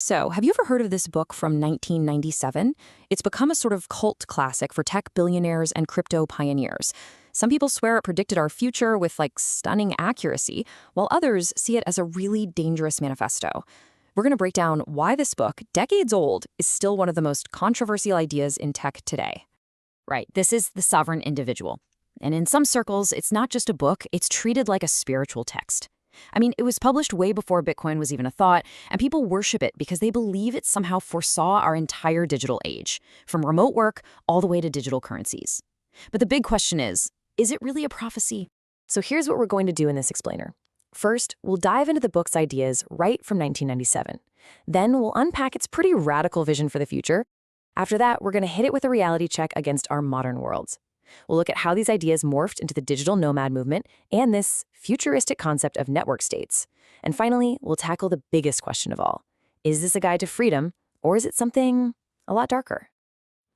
So, have you ever heard of this book from 1997? It's become a sort of cult classic for tech billionaires and crypto pioneers. Some people swear it predicted our future with stunning accuracy, while others see it as a really dangerous manifesto. We're going to break down why this book, decades old, is still one of the most controversial ideas in tech today. Right, this is The Sovereign Individual. And in some circles, it's not just a book, it's treated like a spiritual text. I mean, it was published way before Bitcoin was even a thought, and people worship it because they believe it somehow foresaw our entire digital age, from remote work all the way to digital currencies. But the big question is it really a prophecy? So here's what we're going to do in this explainer. First, we'll dive into the book's ideas right from 1997. Then we'll unpack its pretty radical vision for the future. After that, we're going to hit it with a reality check against our modern worlds. We'll look at how these ideas morphed into the digital nomad movement and this futuristic concept of network states. And finally, we'll tackle the biggest question of all. Is this a guide to freedom, or is it something a lot darker?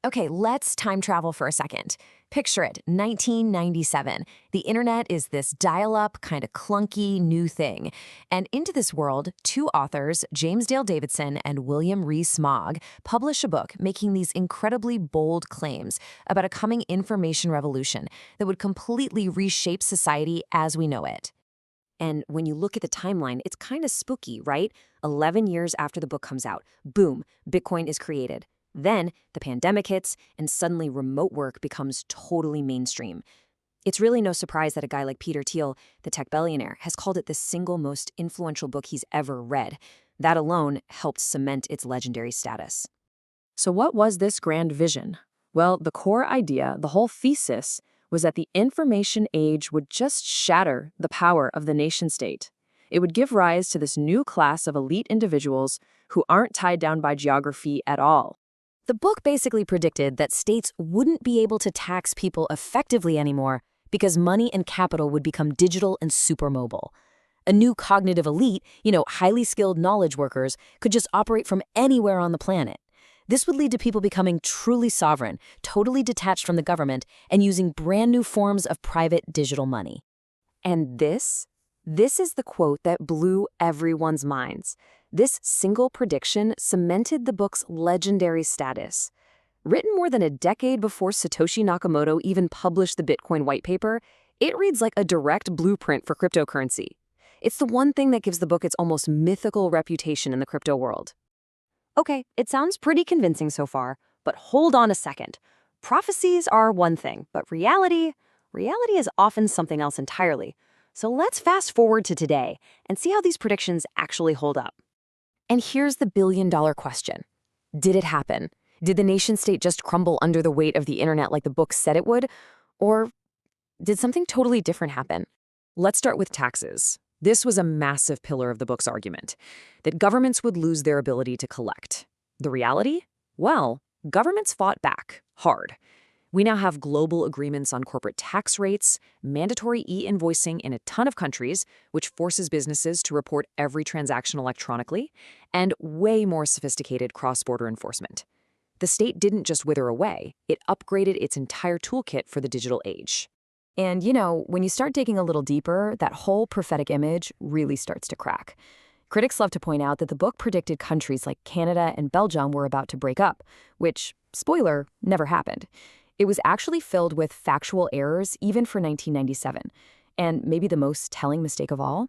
Okay, let's time travel for a second. Picture it, 1997. The internet is this dial-up, kind of clunky new thing. And into this world, two authors, James Dale Davidson and William Rees-Mogg, publish a book making these incredibly bold claims about a coming information revolution that would completely reshape society as we know it. And when you look at the timeline, it's kind of spooky, right? 11 years after the book comes out, boom, Bitcoin is created. Then the pandemic hits, and suddenly remote work becomes totally mainstream. It's really no surprise that a guy like Peter Thiel, the tech billionaire, has called it the single most influential book he's ever read. That alone helped cement its legendary status. So what was this grand vision? Well, the core idea, the whole thesis, was that the information age would just shatter the power of the nation-state. It would give rise to this new class of elite individuals who aren't tied down by geography at all. The book basically predicted that states wouldn't be able to tax people effectively anymore because money and capital would become digital and supermobile. A new cognitive elite, highly skilled knowledge workers, could just operate from anywhere on the planet. This would lead to people becoming truly sovereign, totally detached from the government, and using brand new forms of private digital money. And this is the quote that blew everyone's minds. This single prediction cemented the book's legendary status. Written more than a decade before Satoshi Nakamoto even published the Bitcoin white paper, it reads like a direct blueprint for cryptocurrency. It's the one thing that gives the book its almost mythical reputation in the crypto world. Okay, it sounds pretty convincing so far, but hold on a second. Prophecies are one thing, but reality is often something else entirely. So let's fast forward to today and see how these predictions actually hold up. And here's the billion-dollar question. Did it happen? Did the nation-state just crumble under the weight of the internet like the book said it would? Or did something totally different happen? Let's start with taxes. This was a massive pillar of the book's argument, that governments would lose their ability to collect. The reality? Well, governments fought back hard. We now have global agreements on corporate tax rates, mandatory e-invoicing in a ton of countries, which forces businesses to report every transaction electronically, and way more sophisticated cross-border enforcement. The state didn't just wither away, it upgraded its entire toolkit for the digital age. And when you start digging a little deeper, that whole prophetic image really starts to crack. Critics love to point out that the book predicted countries like Canada and Belgium were about to break up, which, spoiler, never happened. It was actually filled with factual errors even for 1997. And maybe the most telling mistake of all,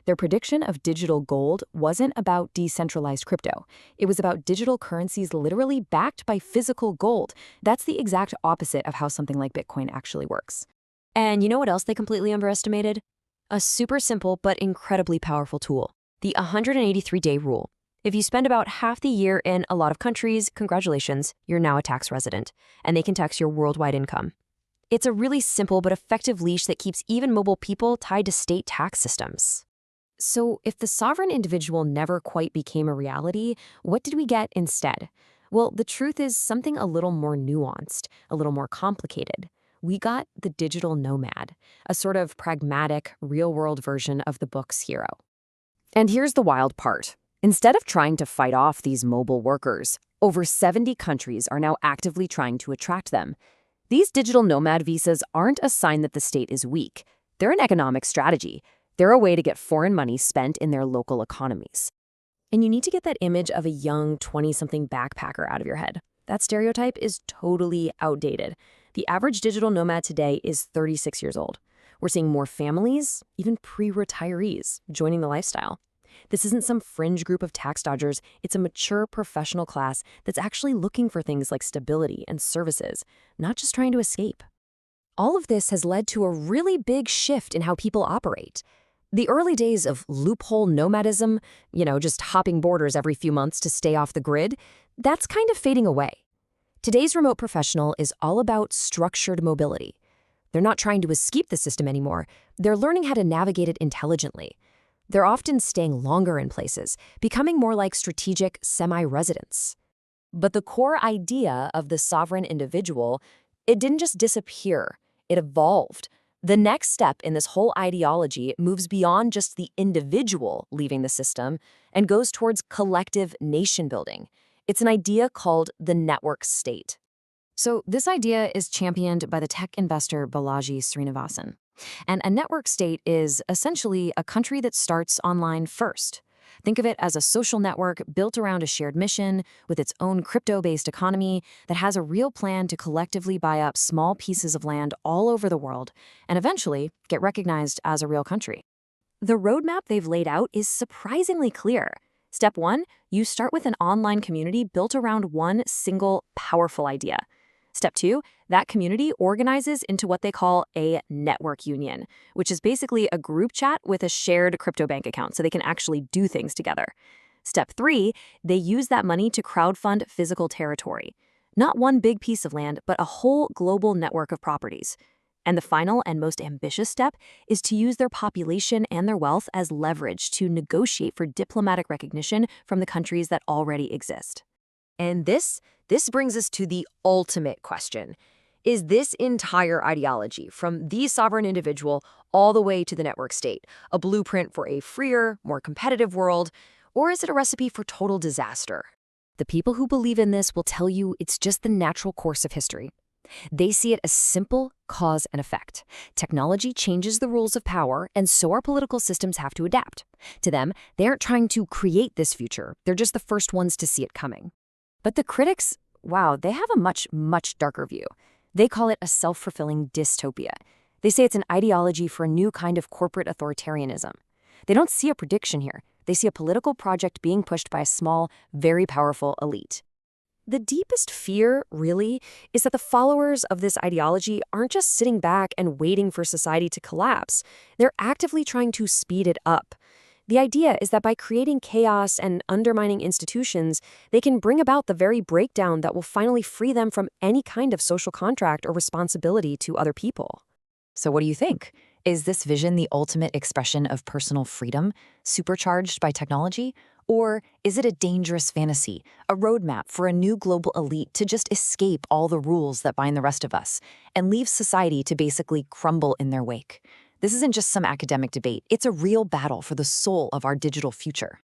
their prediction of digital gold wasn't about decentralized crypto. It was about digital currencies literally backed by physical gold. That's the exact opposite of how something like Bitcoin actually works. And you know what else they completely underestimated? A super simple but incredibly powerful tool, the 183-day rule. If you spend about half the year in a lot of countries, congratulations, you're now a tax resident, and they can tax your worldwide income. It's a really simple but effective leash that keeps even mobile people tied to state tax systems. So if the sovereign individual never quite became a reality, what did we get instead? Well, the truth is something a little more nuanced, a little more complicated. We got the digital nomad, a sort of pragmatic, real-world version of the book's hero. And here's the wild part. Instead of trying to fight off these mobile workers, over 70 countries are now actively trying to attract them. These digital nomad visas aren't a sign that the state is weak. They're an economic strategy. They're a way to get foreign money spent in their local economies. And you need to get that image of a young 20-something backpacker out of your head. That stereotype is totally outdated. The average digital nomad today is 36 years old. We're seeing more families, even pre-retirees, joining the lifestyle. This isn't some fringe group of tax dodgers, it's a mature professional class that's actually looking for things like stability and services, not just trying to escape. All of this has led to a really big shift in how people operate. The early days of loophole nomadism, just hopping borders every few months to stay off the grid, that's kind of fading away. Today's remote professional is all about structured mobility. They're not trying to escape the system anymore. They're learning how to navigate it intelligently. They're often staying longer in places, becoming more like strategic semi-residents. But the core idea of the sovereign individual, it didn't just disappear, it evolved. The next step in this whole ideology moves beyond just the individual leaving the system and goes towards collective nation building. It's an idea called the network state. So this idea is championed by the tech investor Balaji Srinivasan. And a network state is essentially a country that starts online first. Think of it as a social network built around a shared mission with its own crypto-based economy that has a real plan to collectively buy up small pieces of land all over the world and eventually get recognized as a real country. The roadmap they've laid out is surprisingly clear. Step 1, you start with an online community built around one single powerful idea. Step 2, that community organizes into what they call a network union, which is basically a group chat with a shared crypto bank account so they can actually do things together. Step 3, they use that money to crowdfund physical territory. Not one big piece of land, but a whole global network of properties. And the final and most ambitious step is to use their population and their wealth as leverage to negotiate for diplomatic recognition from the countries that already exist. And this brings us to the ultimate question. Is this entire ideology, from the sovereign individual all the way to the network state, a blueprint for a freer, more competitive world, or is it a recipe for total disaster? The people who believe in this will tell you it's just the natural course of history. They see it as simple cause and effect. Technology changes the rules of power, and so our political systems have to adapt. To them, they aren't trying to create this future. They're just the first ones to see it coming. But the critics, wow, they have a much, much darker view. They call it a self-fulfilling dystopia. They say it's an ideology for a new kind of corporate authoritarianism. They don't see a prediction here. They see a political project being pushed by a small, very powerful elite. The deepest fear, really, is that the followers of this ideology aren't just sitting back and waiting for society to collapse. They're actively trying to speed it up. The idea is that by creating chaos and undermining institutions, they can bring about the very breakdown that will finally free them from any kind of social contract or responsibility to other people. So what do you think? Is this vision the ultimate expression of personal freedom, supercharged by technology? Or is it a dangerous fantasy, a roadmap for a new global elite to just escape all the rules that bind the rest of us and leave society to basically crumble in their wake? This isn't just some academic debate. It's a real battle for the soul of our digital future.